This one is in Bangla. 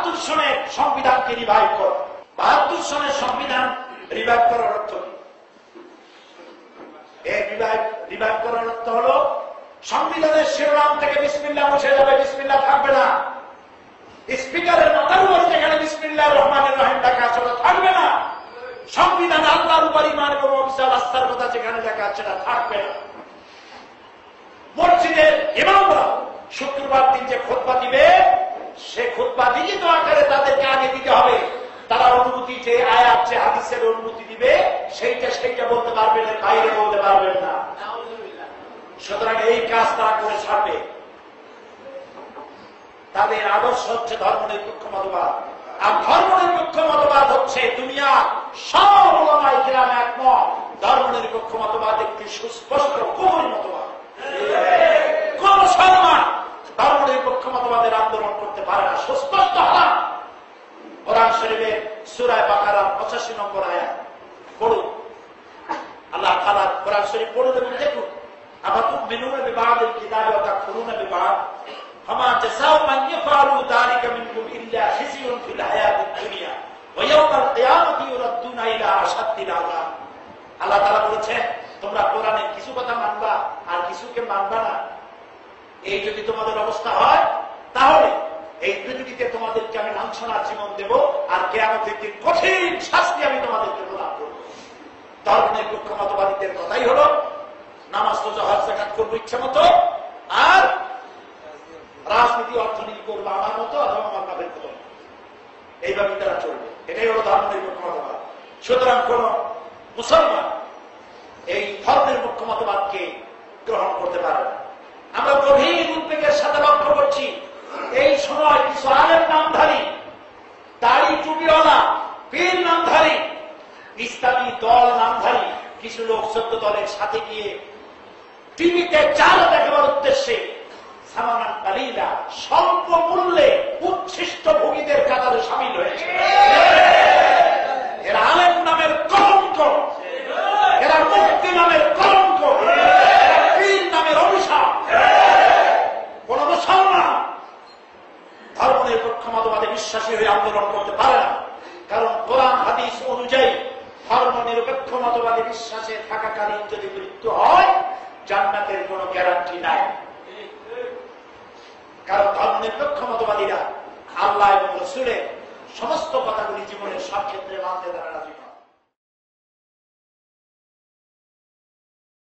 72 সনের সংবিধানকে রিভাইভ করো। 72 সনের সংবিধান রিভাইভ করার অর্থ কি? এই রিভাইভ করার অর্থ হলো সংবিধানের শিরোনাম থেকে বিসমিল্লাহ মুছে যাবে, বিসমিল্লাহ থাকবে না। স্পিকারের মাথার উপর যেখানে বিসমিল্লাহির রহমানির রহিম লেখা আছে ওটা থাকবে না। সংবিধান আল্লাহর উপর ঈমান এবং অবিচল আস্থার কথা যেখানে লেখা আছে সেটা থাকবে না। মসজিদের ইমামরা শুক্রবার দিন যে খুতবা দিবে, সে খুতবা লিখিত আকারে তাদেরকে আগে দিতে হবে। তারা অনুমতি, যে আয়াত যে হাদিসের অনুমতি দিবে সেইটা বলতে পারবেন, বাইরে বলতে পারবেন না। সুতরাং এই কাজ তারা করে ছাড়বে। তাদের আদর্শ হচ্ছে ধর্মনিরপেক্ষ মতবাদ। আর ধর্মনিরপেক্ষ মতবাদ হচ্ছে দুনিয়া সব ওলামায়ে কিরাম একমত, ধর্মনিরপেক্ষ মতবাদ একটি সুস্পষ্ট কুফরি মতবাদ। কোন মুসলমান ধর্মনিরপেক্ষ মতবাদের আন্দোলন করতে পারে না, সুস্পষ্ট হারাম। কোরআন শরীফের সূরা বাকারা 85 নম্বর আয়াত পড়ুন। আল্লাহ তাআলা কোরআন শরীফ পড়ে দেবেন, দেখুন। আফাতুমিনুনা বিবাদিল কিতাবি ওয়া তাকফুরুনা বিবাদ ফামা জাযাউ মান ইয়াফআলু যালিকা মিনকুম ইল্লা খিজিয়ুন ফিল হায়াতিদ দুনিয়া ওয়া ইয়াওমাল কিয়ামাতি ইউরাদ্দুনা ইলা আশাদ্দিল আযাব। আল্লাহ তাআলা বলেছেন, তোমরা কোরআনের কিছু কথা মানবা আর কিছুকে মানবা না। এই যদি তোমাদের অবস্থা হয়, তাহলে এই পৃথিবীতে তোমাদেরকে আমি লাঞ্ছনার জীবন দেব, আর কিয়ামতের দিন কঠিন শাস্তি আমি তোমাদেরকে প্রদান করব। ধর্মনিরপেক্ষ মতবাদীদের কথাই হলো নামাজ, রোজা, হজ, যাকাত করবো ইচ্ছা মতো, আর রাজনীতি অর্থনীতি করবো আমার মতো অথবা আমার বাপের মতো। এইভাবে তারা চলবে। এটাই হলো ধর্মনিরপেক্ষ মতবাদ। সুতরাং কোন মুসলমান এই ধর্মনিরপেক্ষ মতবাদকে গ্রহণ করতে পারে না। আমরা গভীর উদ্বেগের সাথে লক্ষ্য করছি, এই সময় কিছু আলেম নামধারী, দাড়ি টুপিওয়ালা, পীর নামধারী, ইসলামী দল নামধারী কিছু লোক 14 দলের সাথে গিয়ে টিভিতে চাল দেখাবার উদ্দেশ্যে সামানান কালিলা, স্বল্প মূল্যে উচ্ছিষ্ট ভোগীদের কাতারে সামিল হয়েছে। এরা আলেম নামের কলঙ্ক, এরা মুক্তি নামের কলঙ্ক, এরা পীর নামের অভিশাপ। কোন মুসলমান ধর্মনিরপেক্ষ মতবাদে বিশ্বাসী হয়ে আন্দোলন করতে পারে না। কারণ কোরআন হাদিস অনুযায়ী ধর্মনিরপেক্ষ মতবাদে বিশ্বাসে থাকাকালীন যদি মৃত্যু হয়, জান্নাতের কোন গ্যারান্টি নাই। কারণ ধর্মনিরপেক্ষ মতবাদীরা আল্লাহ এবং রাসূলের সমস্ত কথাগুলি জীবনের সব ক্ষেত্রে মানতে তারা রাজি।